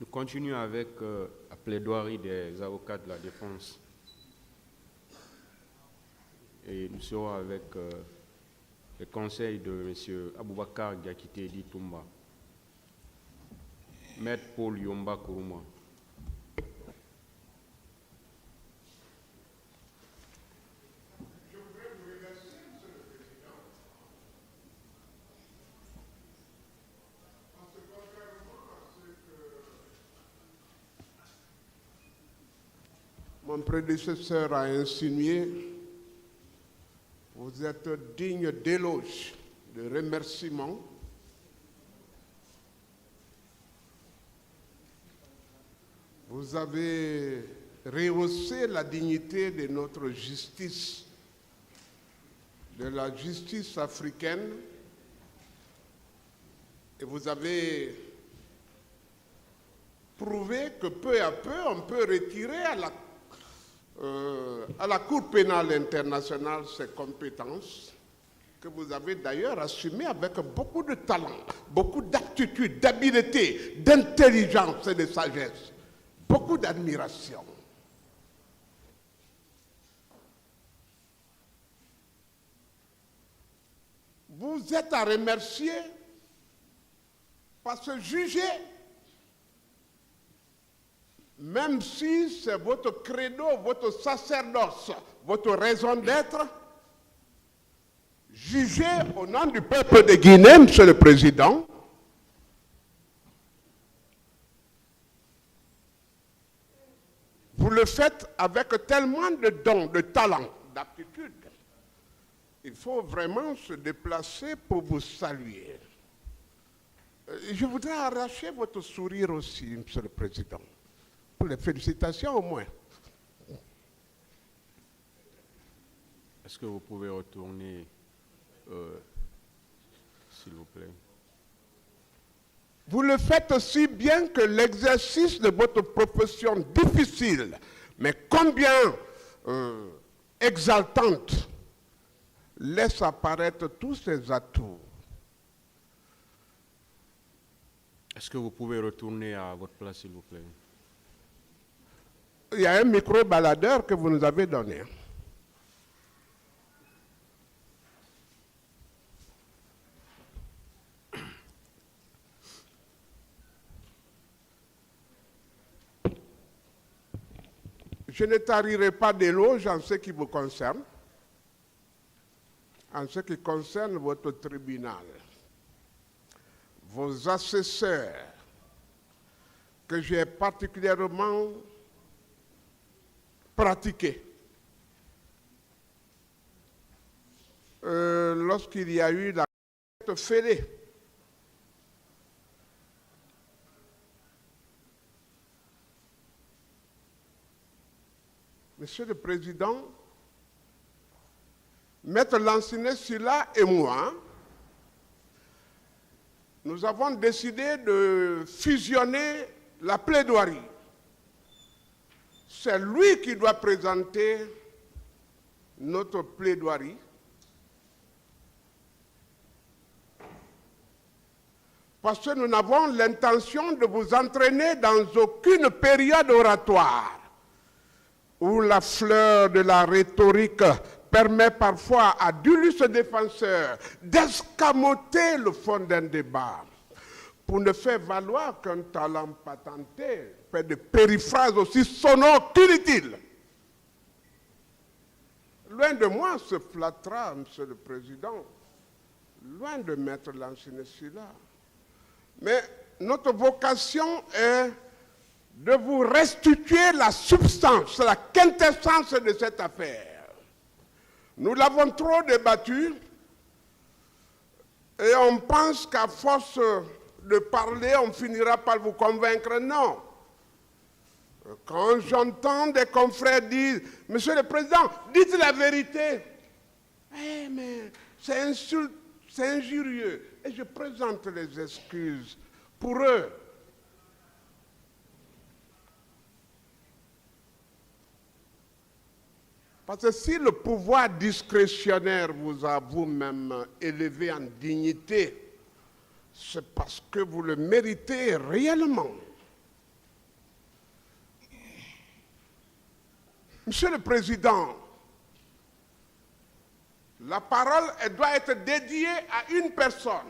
Nous continuons avec la plaidoirie des avocats de la défense. Et nous serons avec le conseil de M. Aboubakar Diakité Di Toumba, Maître Paul Yomba Kourouma. Mon prédécesseur a insinué, vous êtes digne d'éloges, de remerciements. Vous avez rehaussé la dignité de notre justice, de la justice africaine, et vous avez prouvé que peu à peu, on peut retirer à la Cour pénale internationale ses compétences, que vous avez d'ailleurs assumées avec beaucoup de talent, beaucoup d'aptitude, d'habileté, d'intelligence et de sagesse, beaucoup d'admiration. Vous êtes à remercier parce que juger, même si c'est votre credo, votre sacerdoce, votre raison d'être, jugez au nom du peuple de Guinée, Monsieur le Président, vous le faites avec tellement de dons, de talent, d'aptitude. Il faut vraiment se déplacer pour vous saluer. Je voudrais arracher votre sourire aussi, Monsieur le Président. Pour les félicitations au moins. Est-ce que vous pouvez retourner, s'il vous plaît? Vous le faites aussi bien que l'exercice de votre profession difficile, mais combien exaltante, laisse apparaître tous ses atouts. Est-ce que vous pouvez retourner à votre place, s'il vous plaît? Il y a un micro-baladeur que vous nous avez donné. Je ne tarirai pas d'éloges en ce qui vous concerne, en ce qui concerne votre tribunal. Vos assesseurs, que j'ai particulièrement pratiqué. Lorsqu'il y a eu la fêlée, Monsieur le Président, Maître Lancinet Sylla et moi, nous avons décidé de fusionner la plaidoirie. C'est lui qui doit présenter notre plaidoirie. Parce que nous n'avons l'intention de vous entraîner dans aucune période oratoire où la fleur de la rhétorique permet parfois à d'illustres défenseurs d'escamoter le fond d'un débat pour ne faire valoir qu'un talent patenté fait de périphrases aussi sonores qu'inutiles. Loin de moi se flattera, Monsieur le Président, loin de Maître Lancinet Sylla. Mais notre vocation est de vous restituer la substance, la quintessence de cette affaire. Nous l'avons trop débattue et on pense qu'à force de parler, on finira par vous convaincre. Non. Quand j'entends des confrères dire « Monsieur le Président, dites la vérité !» mais c'est insulte, c'est injurieux. Et je présente les excuses pour eux. Parce que si le pouvoir discrétionnaire vous a vous-même élevé en dignité, c'est parce que vous le méritez réellement. Monsieur le Président, la parole elle doit être dédiée à une personne.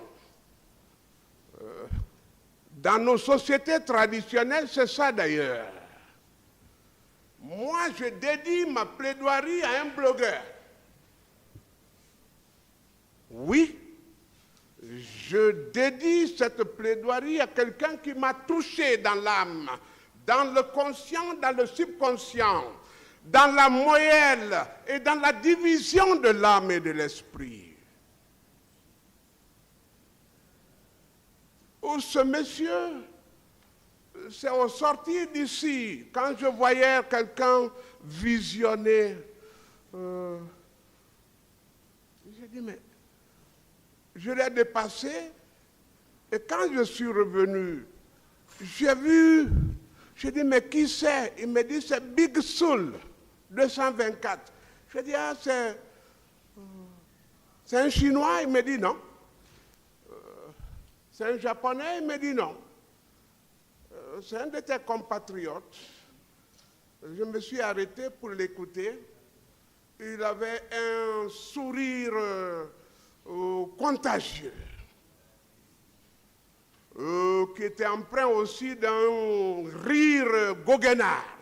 Dans nos sociétés traditionnelles, c'est ça d'ailleurs. Moi, je dédie ma plaidoirie à un blogueur. Oui, je dédie cette plaidoirie à quelqu'un qui m'a touché dans l'âme, dans le conscient, dans le subconscient, dans la moelle et dans la division de l'âme et de l'esprit. Où ce monsieur, c'est au sortir d'ici, quand je voyais quelqu'un visionner, j'ai dit, mais je l'ai dépassé, et quand je suis revenu, j'ai vu, j'ai dit, mais qui c'est? Il me dit, c'est Big Soul 224. Je dis, ah, c'est un Chinois? Il me dit, non. C'est un Japonais? Il me dit, non. C'est un de tes compatriotes. Je me suis arrêté pour l'écouter. Il avait un sourire contagieux, qui était empreint aussi d'un rire goguenard.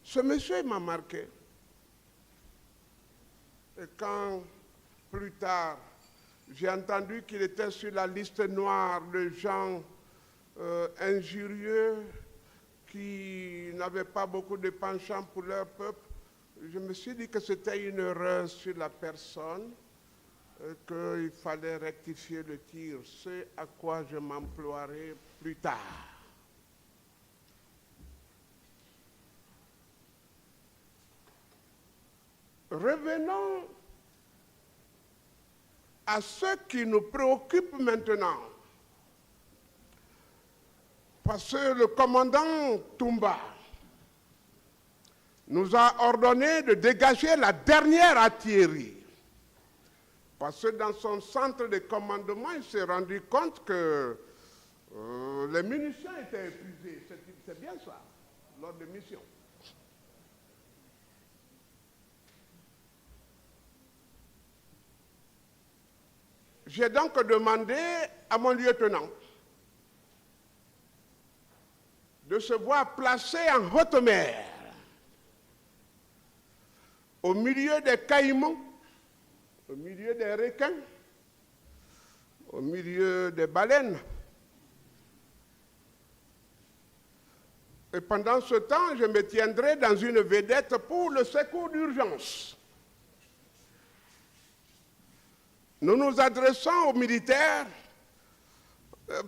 Ce monsieur m'a marqué. Et quand, plus tard, j'ai entendu qu'il était sur la liste noire de gens injurieux qui n'avaient pas beaucoup de penchant pour leur peuple, je me suis dit que c'était une erreur sur la personne, qu'il fallait rectifier le tir, ce à quoi je m'emploierai plus tard. Revenons à ce qui nous préoccupe maintenant. Parce que le commandant Toumba nous a ordonné de dégager la dernière artillerie. Parce que dans son centre de commandement, il s'est rendu compte que les munitions étaient épuisées. C'est bien ça, lors des missions. J'ai donc demandé à mon lieutenant de se voir placé en haute mer, au milieu des caïmans, au milieu des requins, au milieu des baleines. Et pendant ce temps, je me tiendrai dans une vedette pour le secours d'urgence. Nous nous adressons aux militaires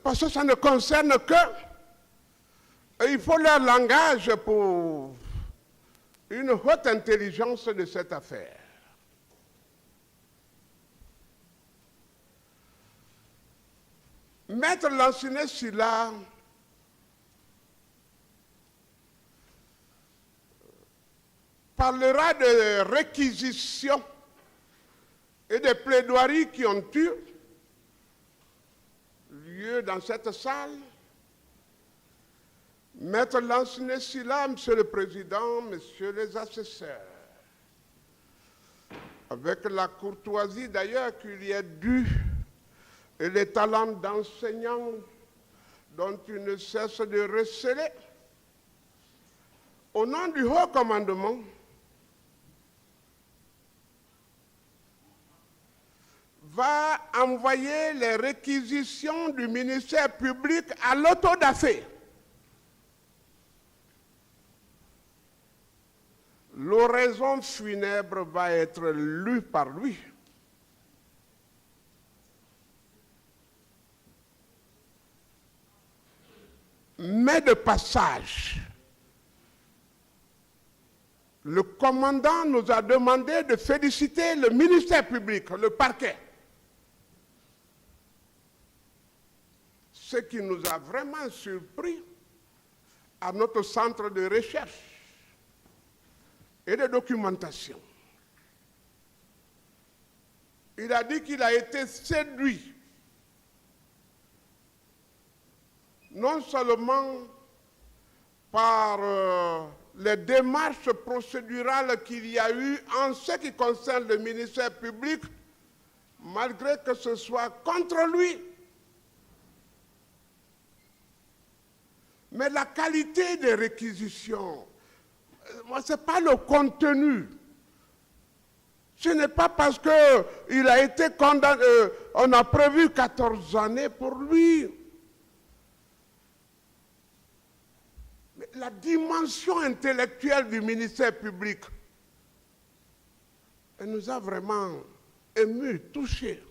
parce que ça ne concerne que, il faut leur langage pour une haute intelligence de cette affaire. Maître Lancinet Sylla parlera de réquisitions et des plaidoiries qui ont eu lieu dans cette salle. Maître Lancinet Sylla, Monsieur le Président, Messieurs les assesseurs, avec la courtoisie d'ailleurs qu'il y est dû et les talents d'enseignants dont il ne cesse de receler, au nom du haut commandement, va envoyer les réquisitions du ministère public à l'autodafé. L'oraison funèbre va être lue par lui. Mais de passage, le commandant nous a demandé de féliciter le ministère public, le parquet. Ce qui nous a vraiment surpris à notre centre de recherche et de documentation. Il a dit qu'il a été séduit non seulement par les démarches procédurales qu'il y a eu en ce qui concerne le ministère public, malgré que ce soit contre lui. Mais la qualité des réquisitions, moi, ce n'est pas le contenu. Ce n'est pas parce qu'il a été condamné, on a prévu 14 années pour lui. Mais la dimension intellectuelle du ministère public, elle nous a vraiment émus, touchés.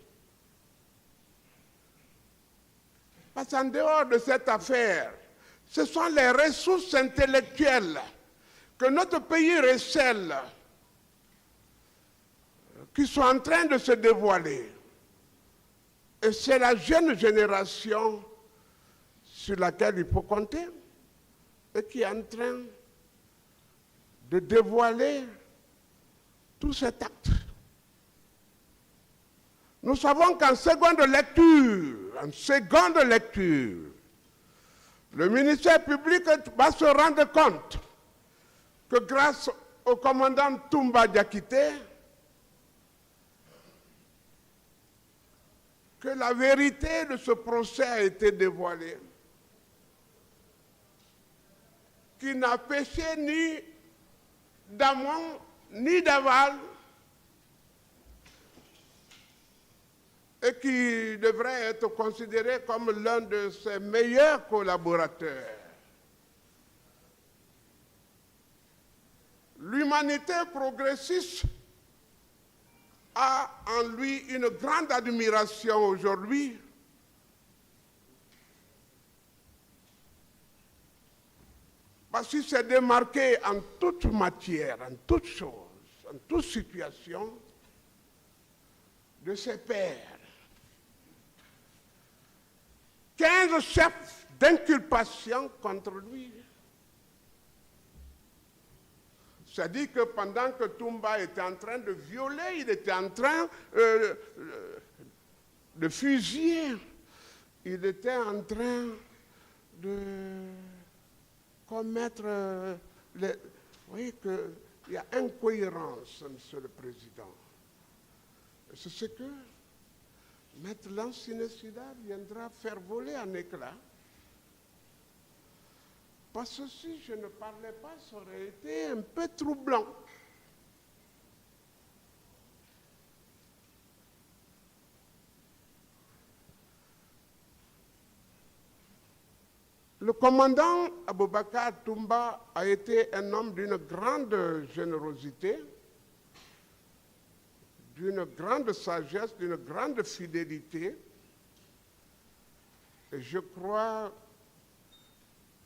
Parce qu'en dehors de cette affaire, ce sont les ressources intellectuelles que notre pays recèle qui sont en train de se dévoiler. Et c'est la jeune génération sur laquelle il faut compter et qui est en train de dévoiler tout cet acte. Nous savons qu'en seconde lecture, le ministère public va se rendre compte que grâce au commandant Toumba Diakité, que la vérité de ce procès a été dévoilée, qui n'a péché ni d'amont ni d'aval, et qui devrait être considéré comme l'un de ses meilleurs collaborateurs. L'humanité progressiste a en lui une grande admiration aujourd'hui. Parce qu'il s'est démarqué en toute matière, en toute chose, en toute situation de ses pairs. 15 chefs d'inculpation contre lui. C'est-à-dire que pendant que Toumba était en train de violer, il était en train de fusiller, il était en train de commettre... vous voyez qu'il y a incohérence, Monsieur le Président. C'est ce que Maître Lancinecida viendra faire voler en éclats. Parce que si je ne parlais pas, ça aurait été un peu troublant. Le commandant Aboubakar Toumba a été un homme d'une grande générosité, d'une grande sagesse, d'une grande fidélité. Et je crois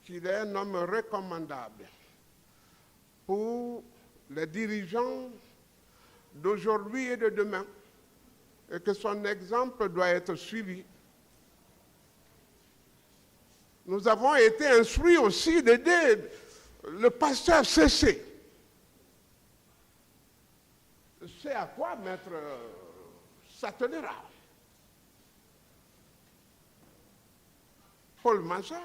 qu'il est un homme recommandable pour les dirigeants d'aujourd'hui et de demain, et que son exemple doit être suivi. Nous avons été instruits aussi d'aider le pasteur Cessé. C'est à quoi Maître s'attelera. Paul Mazar,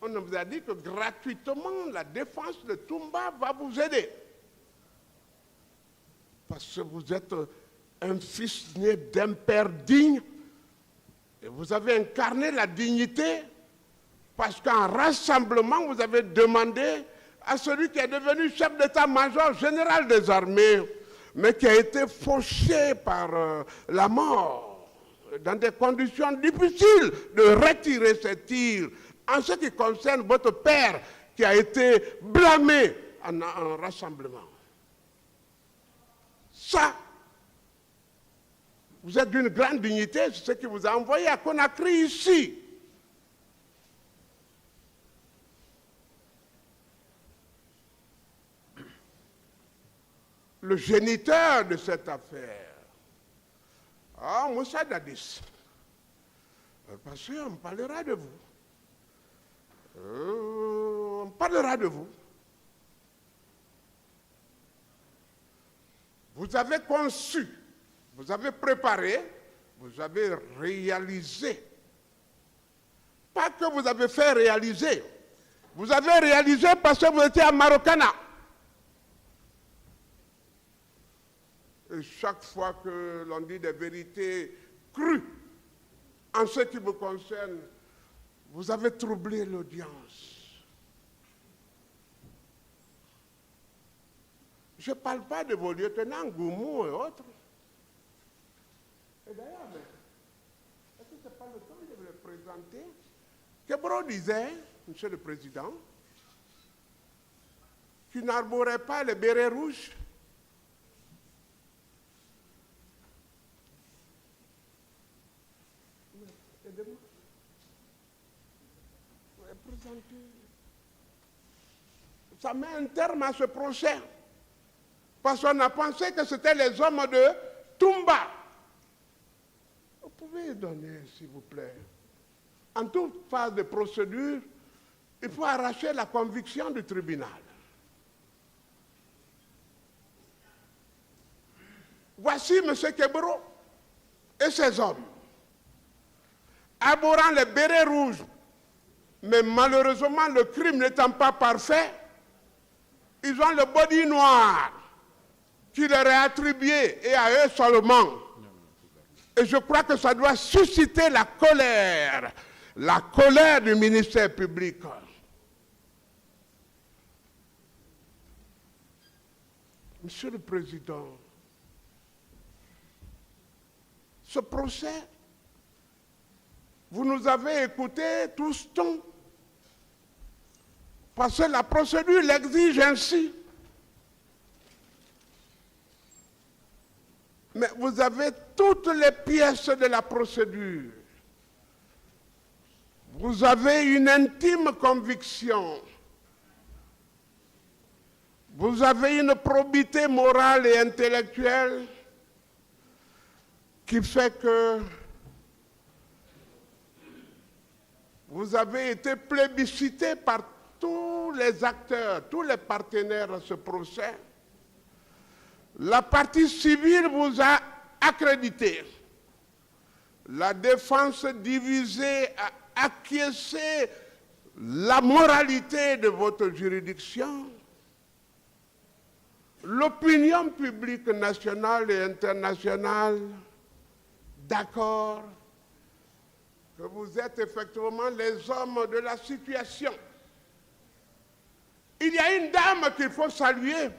on nous a dit que gratuitement, la défense de Toumba va vous aider. Parce que vous êtes un fils né d'un père digne, et vous avez incarné la dignité, parce qu'en rassemblement, vous avez demandé à celui qui est devenu chef d'état-major général des armées, mais qui a été fauché par la mort, dans des conditions difficiles, de retirer ses tirs. En ce qui concerne votre père, qui a été blâmé en rassemblement. Ça, vous êtes d'une grande dignité, c'est ce qui vous a envoyé à Conakry ici. Le géniteur de cette affaire, Moussa Dadis, parce qu'on parlera de vous. On parlera de vous. Vous avez conçu, vous avez préparé, vous avez réalisé. Pas que vous avez fait réaliser, Vous avez réalisé parce que vous étiez à Marokana. Et chaque fois que l'on dit des vérités crues en ce qui me concerne, vous avez troublé l'audience. Je ne parle pas de vos lieutenants Goumou et autres. Et d'ailleurs, est-ce que ce n'est pas le temps de vous les présenter? Kebro disait, Monsieur le Président, qu'il n'arborait pas les bérets rouges. Aidez-moi. Ça met un terme à ce procès. Parce qu'on a pensé que c'était les hommes de Toumba. Vous pouvez donner, s'il vous plaît. En toute phase de procédure, il faut arracher la conviction du tribunal. Voici M. Kebro et ses hommes, arborant les bérets rouges, mais malheureusement, le crime n'étant pas parfait, ils ont le body noir qui leur est attribué et à eux seulement. Et je crois que ça doit susciter la colère du ministère public. Monsieur le Président, ce procès, vous nous avez écoutés tous temps, parce que la procédure l'exige ainsi. Mais vous avez toutes les pièces de la procédure. Vous avez une intime conviction. Vous avez une probité morale et intellectuelle qui fait que vous avez été plébiscité par tous les acteurs, tous les partenaires de ce procès. La partie civile vous a accrédité. La défense divisée a acquiescé la moralité de votre juridiction. L'opinion publique nationale et internationale, d'accord, que vous êtes effectivement les hommes de la situation. Il y a une dame qu'il faut saluer.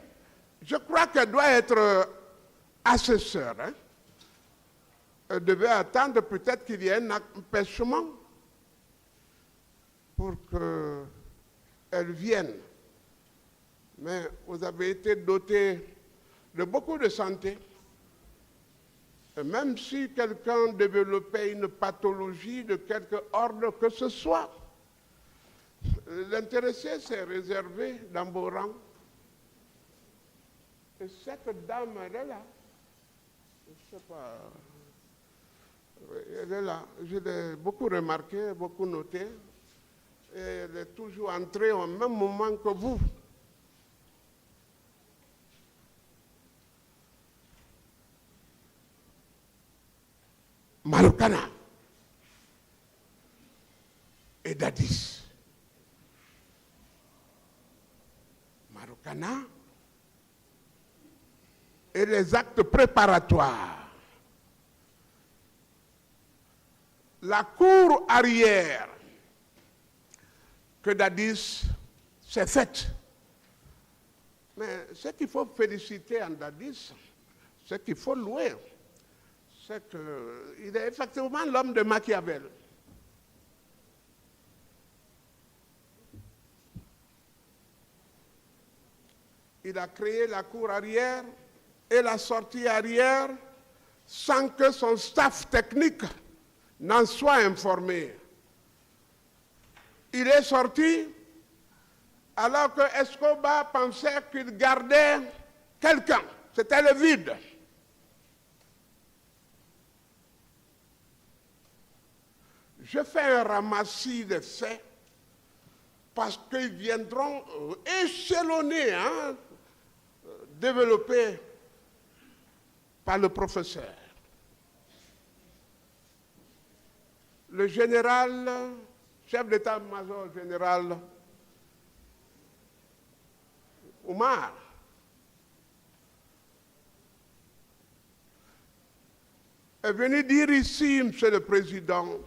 Je crois qu'elle doit être assesseure. Hein? Elle devait attendre peut-être qu'il y ait un empêchement pour qu'elle vienne. Mais vous avez été doté de beaucoup de santé. Et même si quelqu'un développait une pathologie de quelque ordre que ce soit, l'intéressé s'est réservé dans vos rangs. Et cette dame, elle est là. Je ne sais pas. Elle est là. Je l'ai beaucoup remarqué, beaucoup noté. Et elle est toujours entrée au même moment que vous. Marokana et Dadis. Marokana et les actes préparatoires. La cour arrière que Dadis s'est faite. Mais ce qu'il faut féliciter en Dadis, ce qu'il faut louer, c'est qu'il est effectivement l'homme de Machiavel. Il a créé la cour arrière et la sortie arrière sans que son staff technique n'en soit informé. Il est sorti alors que Escobar pensait qu'il gardait quelqu'un. C'était le vide. Je fais un ramassis de faits parce qu'ils viendront échelonnés, hein, développés par le professeur. Le général, chef d'état-major général Oumar, est venu dire ici, Monsieur le Président,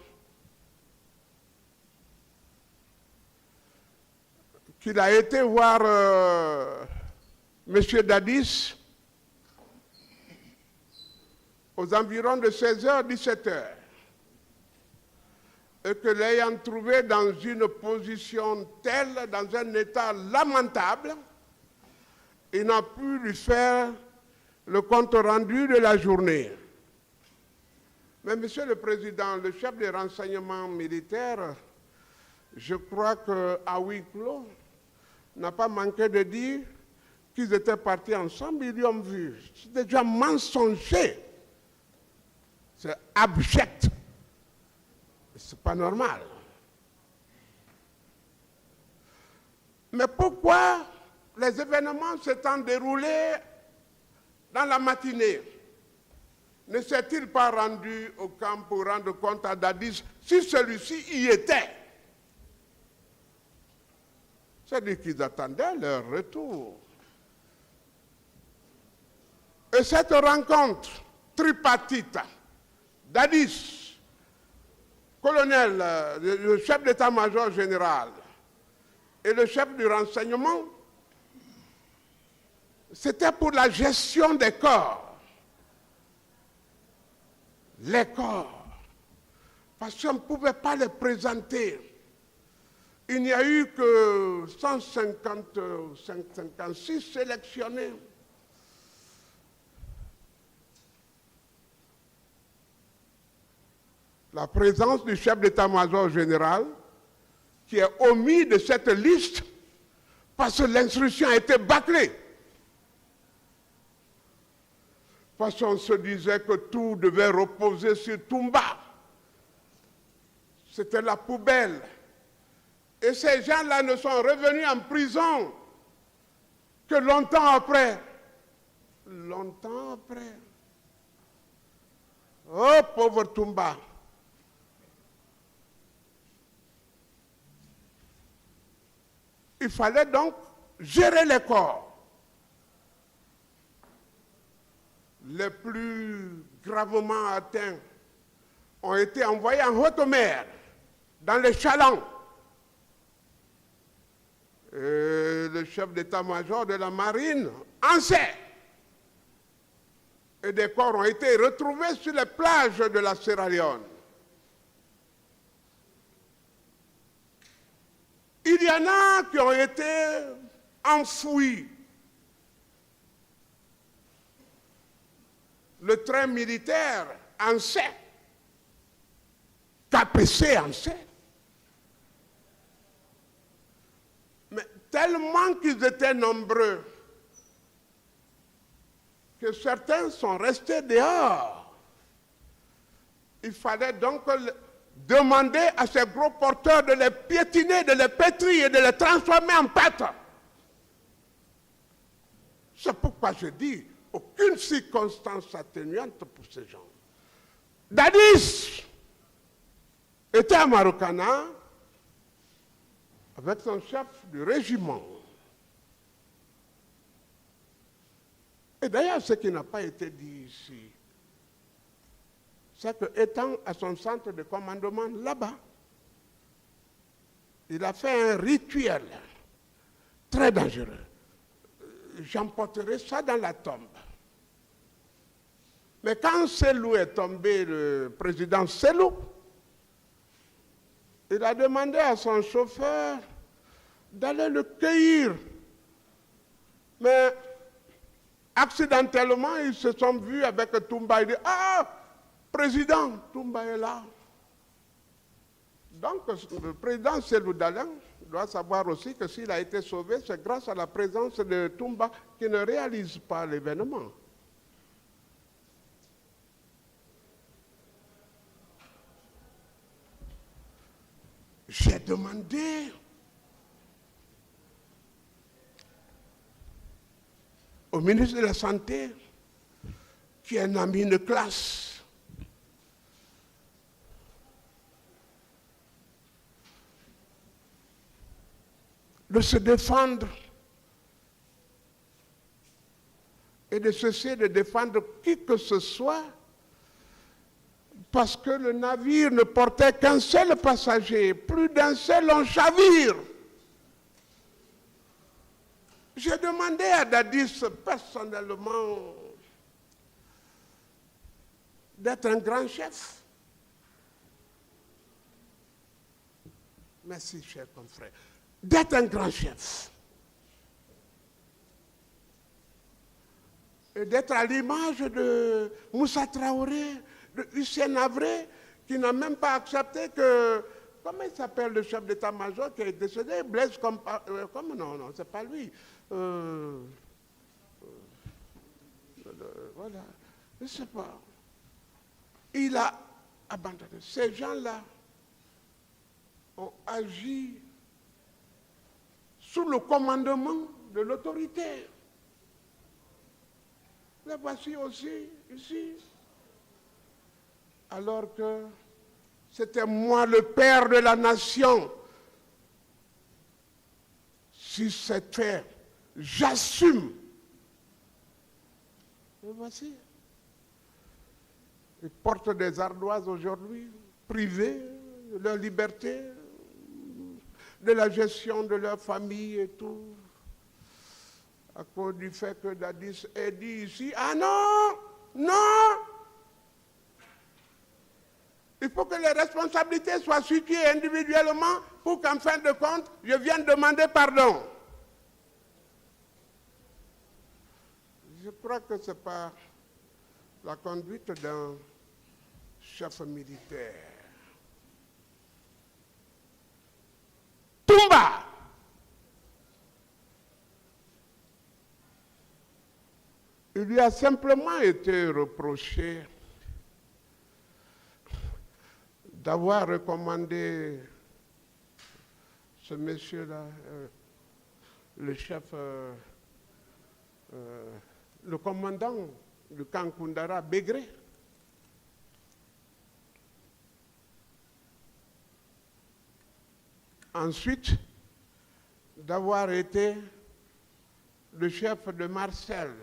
qu'il a été voir M. Dadis aux environs de 16h, 17h, et que l'ayant trouvé dans une position telle, dans un état lamentable, il n'a pu lui faire le compte rendu de la journée. Mais, Monsieur le Président, le chef des renseignements militaires, je crois qu'à huis clos, n'a pas manqué de dire qu'ils étaient partis ensemble, ils lui ont vu. C'est déjà mensonger. C'est abject. C'est pas normal. Mais pourquoi les événements s'étant déroulés dans la matinée, ne s'est-il pas rendu au camp pour rendre compte à Dadis si celui-ci y était? C'est-à-dire qu'ils attendaient leur retour. Et cette rencontre tripartite, Dadis, colonel, le chef d'état-major général et le chef du renseignement, c'était pour la gestion des corps. Les corps. Parce qu'on ne pouvait pas les présenter. Il n'y a eu que 156 sélectionnés. La présence du chef d'état-major général, qui est omis de cette liste, parce que l'instruction a été bâclée. Parce qu'on se disait que tout devait reposer sur Toumba. C'était la poubelle. Et ces gens-là ne sont revenus en prison que longtemps après. Longtemps après. Oh, pauvre Toumba. Il fallait donc gérer les corps. Les plus gravement atteints ont été envoyés en haute mer, dans les chalands. Et le chef d'état-major de la marine en sait. Et des corps ont été retrouvés sur les plages de la Sierra Leone. Il y en a qui ont été enfouis. Le train militaire en sait. KPC en sait. Mais tellement qu'ils étaient nombreux que certains sont restés dehors. Il fallait donc demander à ces gros porteurs de les piétiner, de les pétrir et de les transformer en pâte. C'est pourquoi je dis, aucune circonstance atténuante pour ces gens. Dadis était à Marokana avec son chef du régiment. Et d'ailleurs, ce qui n'a pas été dit ici, c'est qu'étant à son centre de commandement là-bas, il a fait un rituel très dangereux. J'emporterai ça dans la tombe. Mais quand Selou est tombé, le président Selou, il a demandé à son chauffeur d'aller le cueillir. Mais accidentellement, ils se sont vus avec Toumba. Il dit, ah, président, Toumba est là. Donc, le président Selou Dalen doit savoir aussi que s'il a été sauvé, c'est grâce à la présence de Toumba qui ne réalise pas l'événement. J'ai demandé au ministre de la Santé, qui est un ami de classe, de se défendre et de cesser de défendre qui que ce soit parce que le navire ne portait qu'un seul passager, plus d'un seul en chavire. J'ai demandé à Dadis personnellement d'être un grand chef. Merci, cher confrère. D'être un grand chef. Et d'être à l'image de Moussa Traoré, de Hussein Habré, qui n'a même pas accepté que... Comment il s'appelle le chef d'état-major qui est décédé? Blaise comme non, c'est pas lui. Voilà, je ne sais pas. Il a abandonné. Ces gens-là ont agi sous le commandement de l'autorité. Les voici aussi, ici. Alors que c'était moi le père de la nation. Si c'est fait, j'assume. Les voici. Ils portent des ardoises aujourd'hui, privées de leur liberté, de la gestion de leur famille et tout, à cause du fait que Dadis ait dit ici, ah non, non, il faut que les responsabilités soient situées individuellement pour qu'en fin de compte, je vienne demander pardon. Je crois que ce n'est pas la conduite d'un chef militaire. Toumba! Il lui a simplement été reproché d'avoir recommandé ce monsieur-là, le chef, le commandant du camp Koundara, Bégré. Ensuite, d'avoir été le chef de Marcel.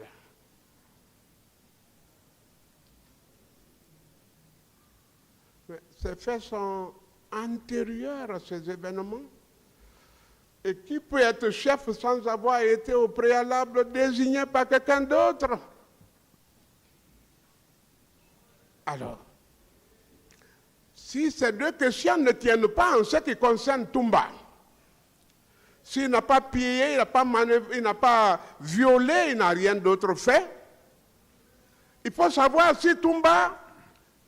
Ces faits sont antérieurs à ces événements. Et qui peut être chef sans avoir été au préalable désigné par quelqu'un d'autre? Alors, si ces deux questions ne tiennent pas en ce qui concerne Toumba, s'il n'a pas pillé, il n'a pas manœuvré, il n'a pas violé, il n'a rien d'autre fait, il faut savoir si Toumba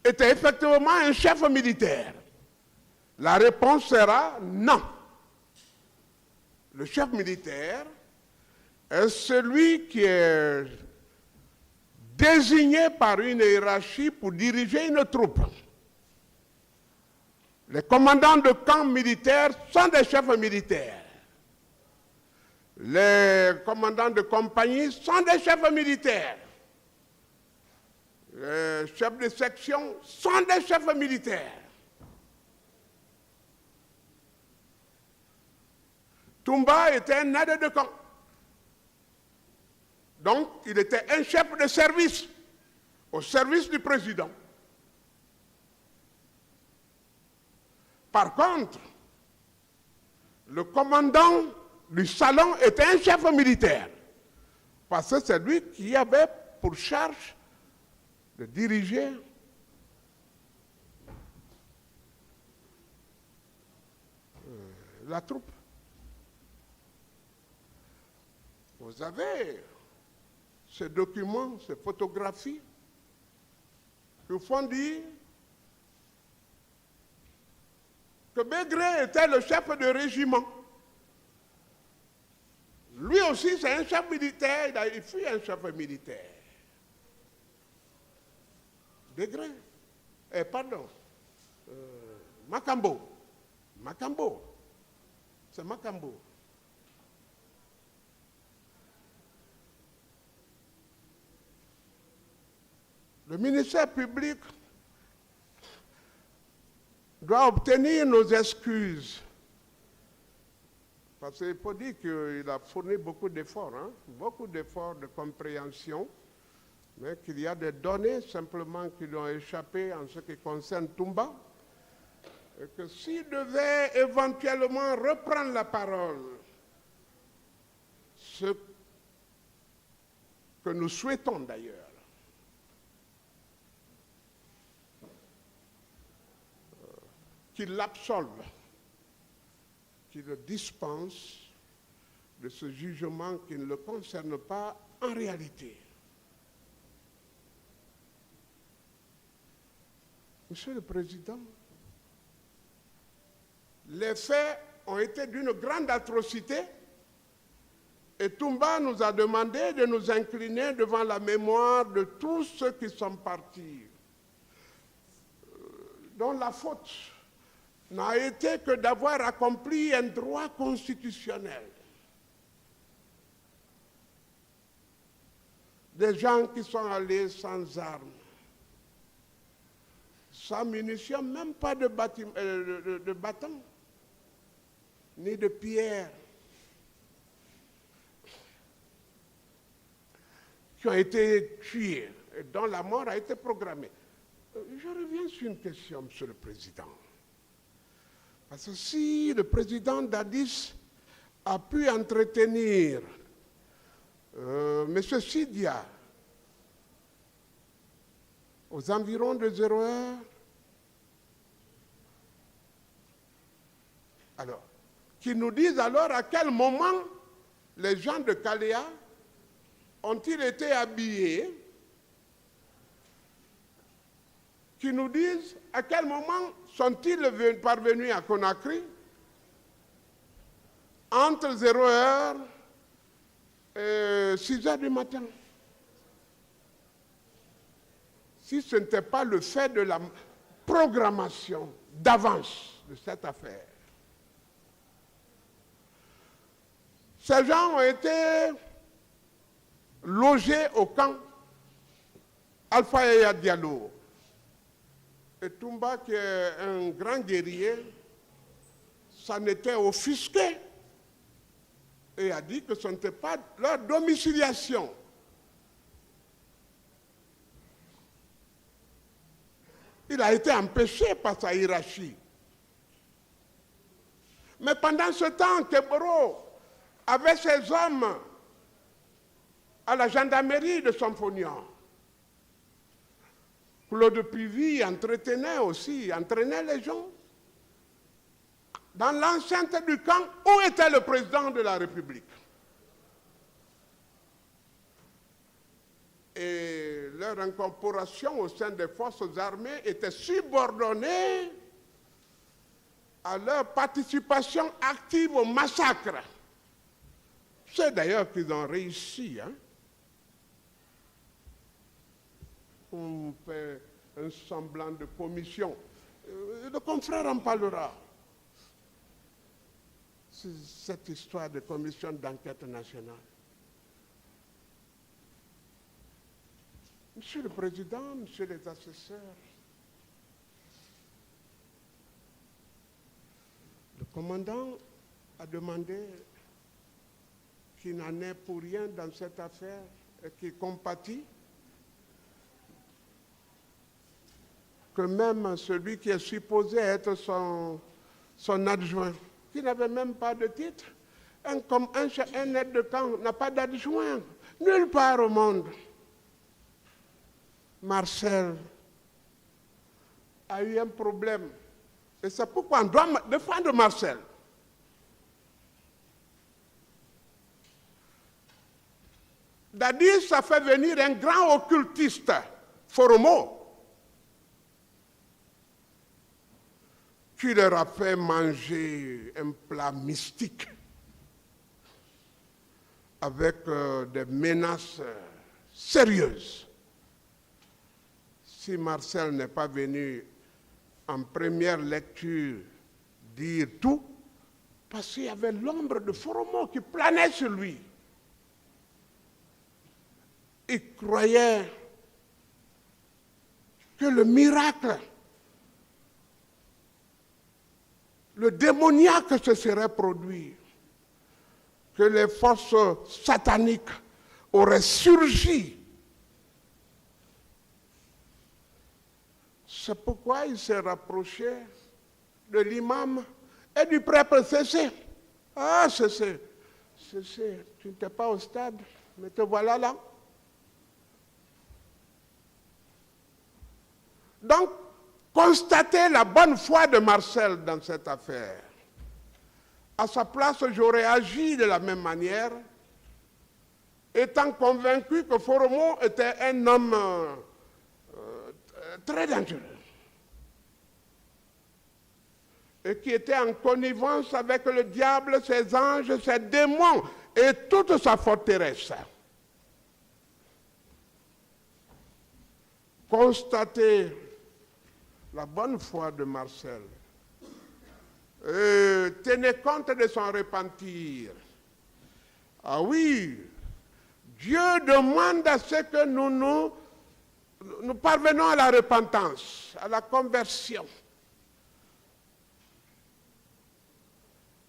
était effectivement un chef militaire. La réponse sera non. Le chef militaire est celui qui est désigné par une hiérarchie pour diriger une troupe. Les commandants de camps militaires sont des chefs militaires. Les commandants de compagnie sont des chefs militaires. Les chefs de section sont des chefs militaires. Toumba était un aide de camp. Donc, il était un chef de service, au service du président. Par contre, le commandant du salon était un chef militaire, parce que c'est lui qui avait pour charge de diriger la troupe. Vous avez ces documents, ces photographies qui font dire que Bégré était le chef de régiment. Lui aussi, c'est un chef militaire, il fut un chef militaire. Bégré, pardon, Makambo, c'est Makambo. Le ministère public doit obtenir nos excuses. Parce qu'il faut dire qu'il a fourni beaucoup d'efforts de compréhension mais qu'il y a des données simplement qui lui ont échappé en ce qui concerne Toumba, et que s'il devait éventuellement reprendre la parole, ce que nous souhaitons d'ailleurs, qu'il l'absolve, qu'il le dispense de ce jugement qui ne le concerne pas en réalité. Monsieur le Président, les faits ont été d'une grande atrocité et Toumba nous a demandé de nous incliner devant la mémoire de tous ceux qui sont partis, dont la faute n'a été que d'avoir accompli un droit constitutionnel. Des gens qui sont allés sans armes, sans munitions, même pas de bâtons, ni de pierres, qui ont été tués et dont la mort a été programmée. Je reviens sur une question, Monsieur le Président. Parce que si le président Dadis a pu entretenir M. Sidia aux environs de 0 heure, alors, qu'ils nous disent alors à quel moment les gens de Kalea ont-ils été habillés, qui nous disent à quel moment sont-ils parvenus à Conakry entre 0 heure et 6 heures du matin. Si ce n'était pas le fait de la programmation d'avance de cette affaire. Ces gens ont été logés au camp Alpha Yaya Diallo. Et Toumba, qui est un grand guerrier, s'en était offusqué et a dit que ce n'était pas leur domiciliation. Il a été empêché par sa hiérarchie. Mais pendant ce temps, Keboro avait ses hommes à la gendarmerie de Somphonian. Claude Pivy entraînait les gens. Dans l'enceinte du camp, où était le président de la République? Et leur incorporation au sein des forces armées était subordonnée à leur participation active au massacre. C'est d'ailleurs qu'ils ont réussi. On fait un semblant de commission. Le confrère en parlera. C'est cette histoire de commission d'enquête nationale. Monsieur le Président, Monsieur les assesseurs, le commandant a demandé qu'il n'en ait pour rien dans cette affaire et qu'il compatit, que même celui qui est supposé être son adjoint, qui n'avait même pas de titre, un aide de camp n'a pas d'adjoint, nulle part au monde. Marcel a eu un problème. Et c'est pourquoi on doit défendre Marcel. Dadis a fait venir un grand occultiste, Foromo, qui leur a fait manger un plat mystique avec des menaces sérieuses. Si Marcel n'est pas venu en première lecture dire tout, parce qu'il y avait l'ombre de Foromo qui planait sur lui. Il croyait que le miracle, le démoniaque se serait produit, que les forces sataniques auraient surgi C'est pourquoi il s'est rapproché de l'imam et du prêtre. Cessez. Ah, cessez. Cessez. Tu n'étais pas au stade, mais te voilà là. Donc, constatez la bonne foi de Marcel dans cette affaire. À sa place, j'aurais agi de la même manière, étant convaincu que Foromo était un homme très dangereux et qui était en connivence avec le diable, ses anges, ses démons et toute sa forteresse. Constatez la bonne foi de Marcel. Tenez compte de son repentir. Ah oui, Dieu demande à ce que nous parvenons à la repentance, à la conversion.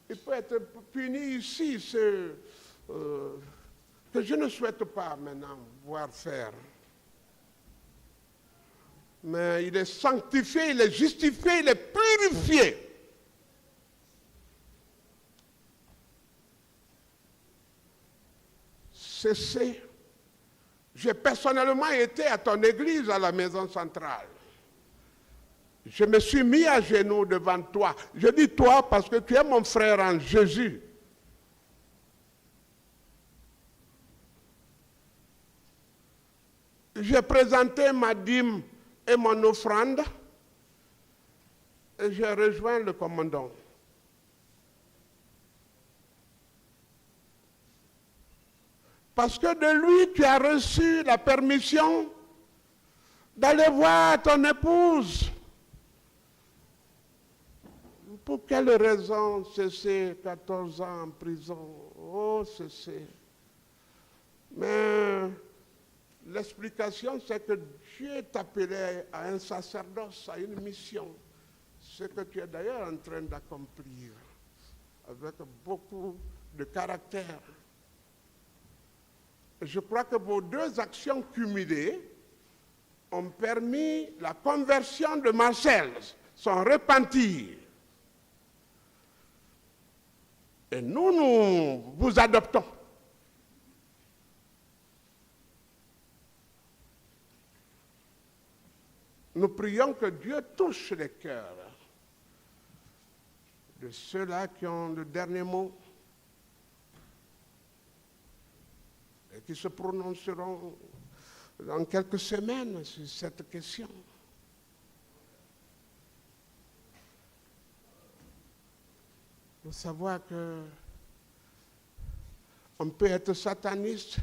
Il peut être puni ici, ce que je ne souhaite pas maintenant voir faire. Mais il est sanctifié, il est justifié, il est purifié. Cessez. J'ai personnellement été à ton église à la maison centrale. Je me suis mis à genoux devant toi. Je dis toi parce que tu es mon frère en Jésus. J'ai présenté ma dîme et mon offrande et j'ai rejoint le commandant. Parce que de lui, tu as reçu la permission d'aller voir ton épouse. Pour quelle raison cesser 14 ans en prison? Oh, cesser. Mais l'explication, c'est que Dieu t'appelait à un sacerdoce, à une mission. Ce que tu es d'ailleurs en train d'accomplir avec beaucoup de caractère. Je crois que vos deux actions cumulées ont permis la conversion de Marcel, son repentir. Et nous vous adoptons. Nous prions que Dieu touche les cœurs de ceux-là qui ont le dernier mot et qui se prononceront dans quelques semaines sur cette question. Il faut savoir qu'on peut être sataniste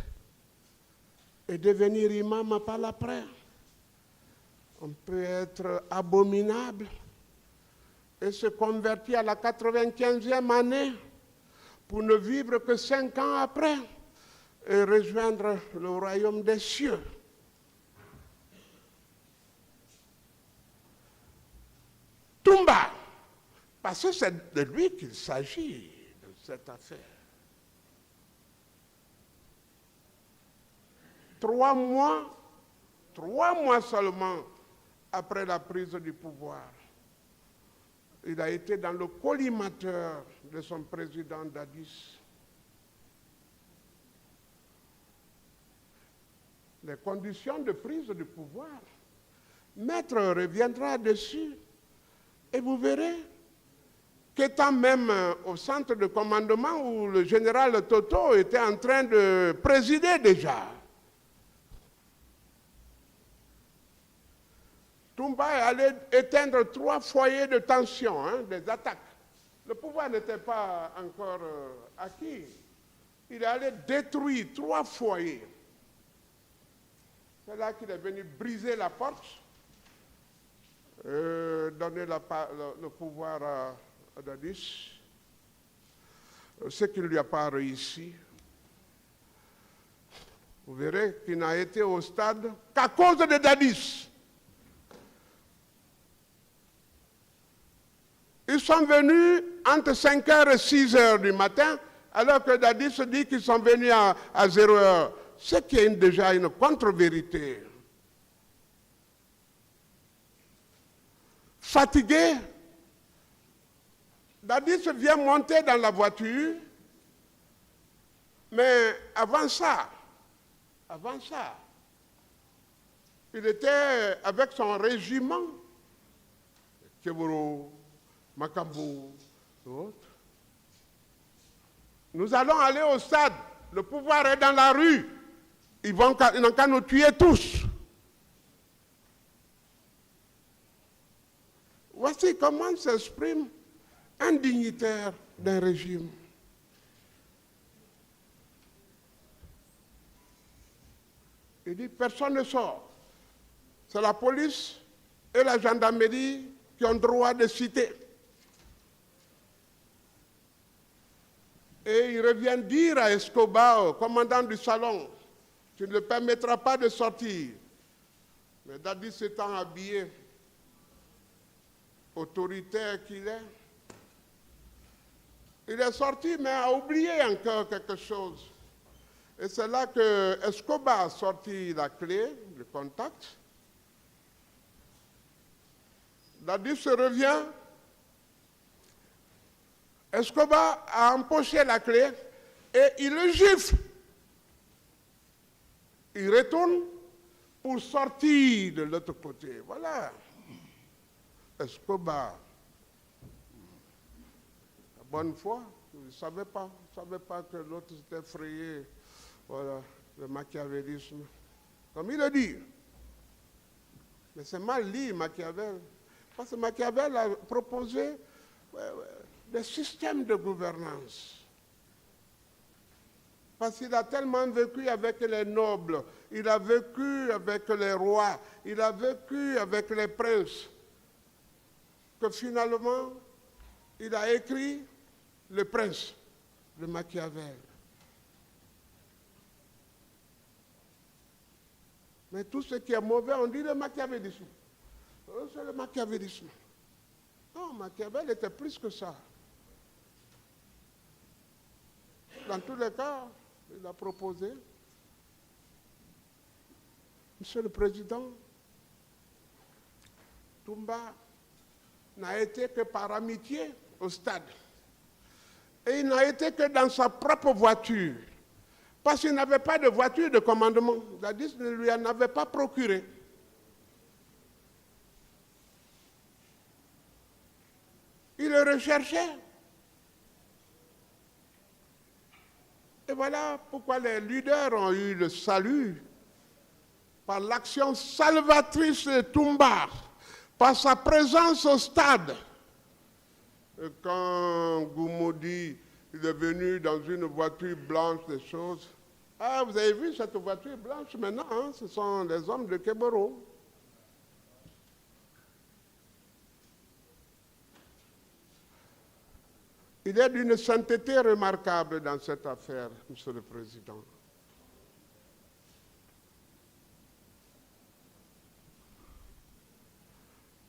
et devenir imam par l'après. On peut être abominable et se convertir à la 95e année pour ne vivre que 5 ans après et rejoindre le royaume des cieux. Toumba, parce que c'est de lui qu'il s'agit de cette affaire. 3 mois seulement après la prise du pouvoir, il a été dans le collimateur de son président Dadis. Les conditions de prise du pouvoir, Maître reviendra dessus et vous verrez qu'étant même au centre de commandement où le général Toto était en train de présider déjà, Toumba est allé éteindre 3 foyers de tension, des attaques. Le pouvoir n'était pas encore acquis. Il est allé détruire 3 foyers. C'est là qu'il est venu briser la porte, donner le pouvoir à Dadis, ce qui ne lui a pas réussi. Vous verrez qu'il n'a été au stade qu'à cause de Dadis. Ils sont venus entre 5h et 6h du matin, alors que Dadis dit qu'ils sont venus à 0h. Ce qui est déjà une contre-vérité. fatigué. Dadis vient monter dans la voiture, mais avant ça, il était avec son régiment, Keboro, Makambo, d'autres. Nous allons aller au stade. Le pouvoir est dans la rue. Ils n'ont qu'à nous tuer tous. Voici comment s'exprime un dignitaire d'un régime. Il dit, personne ne sort. C'est la police et la gendarmerie qui ont droit de citer. Et il revient dire à Escobar, commandant du salon, tu ne le permettras pas de sortir. Mais Dadis s'étant habillé, autoritaire qu'il est, il est sorti, mais a oublié encore quelque chose. Et c'est là que Escobar a sorti la clé, le contact. Dadis se revient. Escobar a empoché la clé et il le gifle. Il retourne pour sortir de l'autre côté. Voilà. Escobar. La bonne foi, il ne savait pas que l'autre s'était frayé. Voilà, le machiavélisme. Comme il le dit. Mais c'est mal dit, Machiavel. Parce que Machiavel a proposé des systèmes de gouvernance. Parce qu'il a tellement vécu avec les nobles, il a vécu avec les rois, il a vécu avec les princes, que finalement, il a écrit Le Prince de Machiavel. Mais tout ce qui est mauvais, on dit le machiavélisme. C'est le machiavélisme. Non, Machiavel était plus que ça. Dans tous les cas, il a proposé, Monsieur le Président, Toumba n'a été que par amitié au stade. Et il n'a été que dans sa propre voiture. Parce qu'il n'avait pas de voiture de commandement. Dadis ne lui en avait pas procuré. Il le recherchait. Et voilà pourquoi les leaders ont eu le salut par l'action salvatrice de Toumba, par sa présence au stade. Et quand Goumoudi il est venu dans une voiture blanche, des choses. Ah, vous avez vu cette voiture blanche maintenant, hein? Ce sont les hommes de Keboro. Il y a d'une sainteté remarquable dans cette affaire, Monsieur le Président.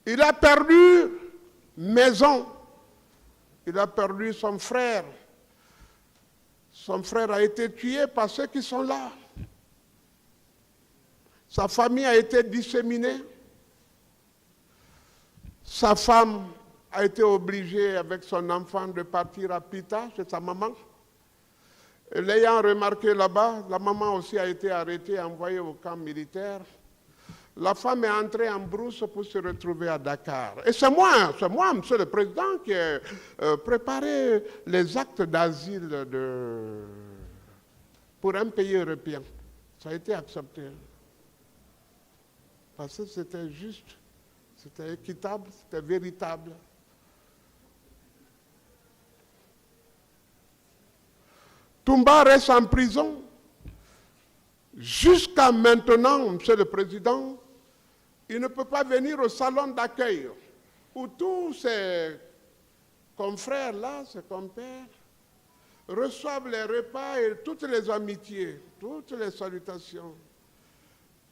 Il a perdu maison, il a perdu son frère. Son frère a été tué par ceux qui sont là. Sa famille a été disséminée. Sa femme a été obligée avec son enfant de partir à Pita chez sa maman. Et l'ayant remarqué là-bas, la maman aussi a été arrêtée et envoyée au camp militaire. La femme est entrée en brousse pour se retrouver à Dakar. Et c'est moi, Monsieur le Président, qui ai préparé les actes d'asile pour un pays européen. Ça a été accepté. Parce que c'était juste, c'était équitable, c'était véritable. Toumba reste en prison. Jusqu'à maintenant, Monsieur le Président, il ne peut pas venir au salon d'accueil où tous ses confrères-là, ses compères, reçoivent les repas et toutes les amitiés, toutes les salutations.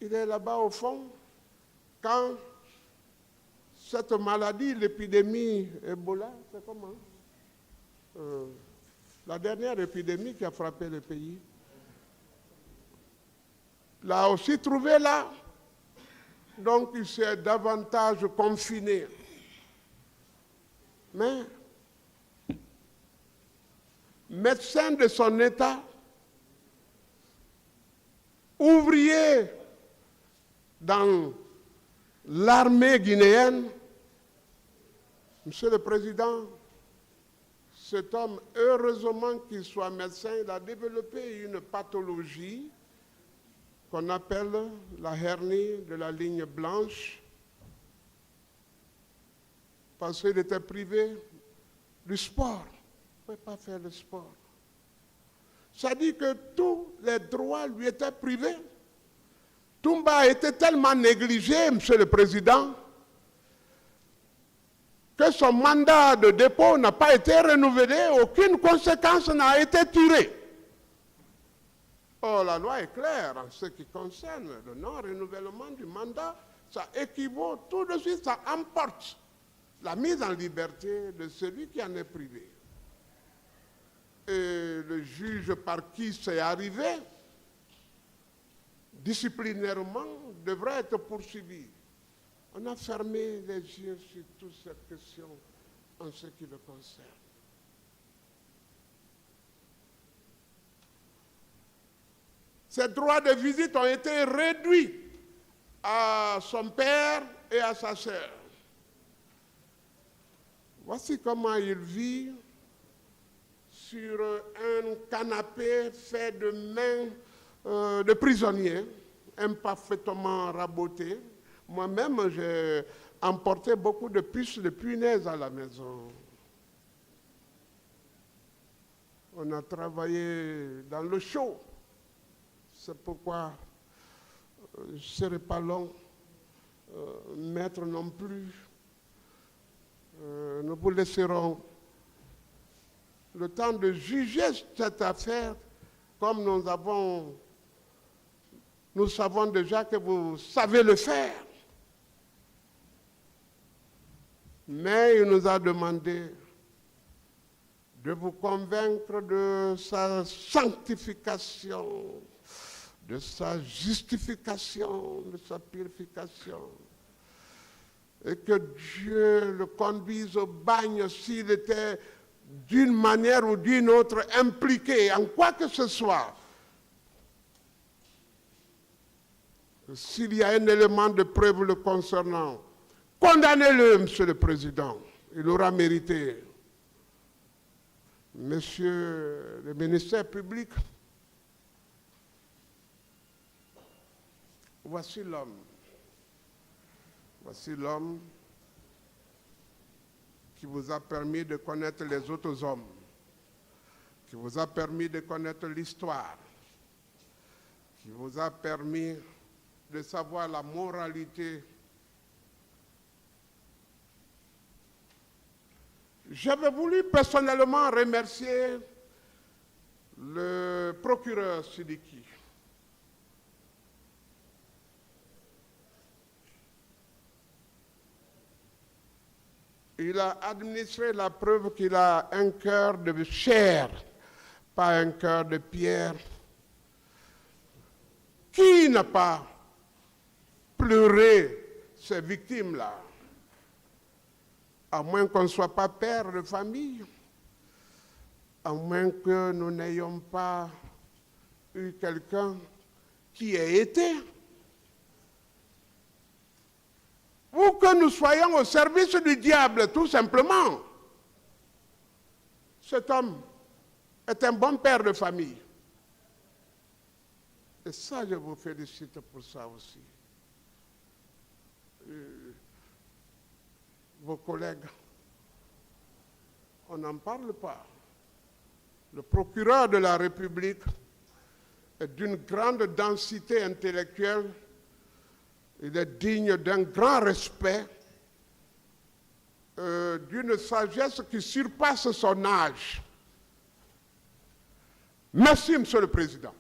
Il est là-bas au fond quand cette maladie, l'épidémie Ebola, c'est comment? La dernière épidémie qui a frappé le pays, l'a aussi trouvé là. Donc il s'est davantage confiné. Mais, médecin de son état, ouvrier dans l'armée guinéenne, Monsieur le Président, cet homme, heureusement qu'il soit médecin, il a développé une pathologie qu'on appelle la hernie de la ligne blanche, parce qu'il était privé du sport. Il ne pouvait pas faire le sport. Ça dit que tous les droits lui étaient privés. Toumba a été tellement négligé, Monsieur le Président, que son mandat de dépôt n'a pas été renouvelé, aucune conséquence n'a été tirée. Or, la loi est claire en ce qui concerne le non-renouvellement du mandat. Ça équivaut tout de suite, ça emporte la mise en liberté de celui qui en est privé. Et le juge par qui c'est arrivé, disciplinairement, devrait être poursuivi. On a fermé les yeux sur toute cette question en ce qui le concerne. Ses droits de visite ont été réduits à son père et à sa sœur. Voici comment il vit sur un canapé fait de mains de prisonniers, imparfaitement rabotés. Moi-même, j'ai emporté beaucoup de puces de punaise à la maison. On a travaillé dans le chaud. C'est pourquoi je ne serai pas long. Maître non plus. Nous vous laisserons le temps de juger cette affaire comme nous savons déjà que vous savez le faire. Mais il nous a demandé de vous convaincre de sa sanctification, de sa justification, de sa purification. Et que Dieu le conduise au bagne s'il était d'une manière ou d'une autre impliqué en quoi que ce soit. S'il y a un élément de preuve le concernant, condamnez-le, Monsieur le Président. Il aura mérité. Monsieur le ministère public, voici l'homme. Voici l'homme qui vous a permis de connaître les autres hommes, qui vous a permis de connaître l'histoire, qui vous a permis de savoir la moralité. J'avais voulu personnellement remercier le procureur Sidiki. Il a administré la preuve qu'il a un cœur de chair, pas un cœur de pierre. Qui n'a pas pleuré ces victimes-là? À moins qu'on ne soit pas père de famille, à moins que nous n'ayons pas eu quelqu'un qui ait été, ou que nous soyons au service du diable, tout simplement. Cet homme est un bon père de famille. Et ça, je vous félicite pour ça aussi. Vos collègues, on n'en parle pas. Le procureur de la République est d'une grande densité intellectuelle. Il est digne d'un grand respect, d'une sagesse qui surpasse son âge. Merci, Monsieur le Président.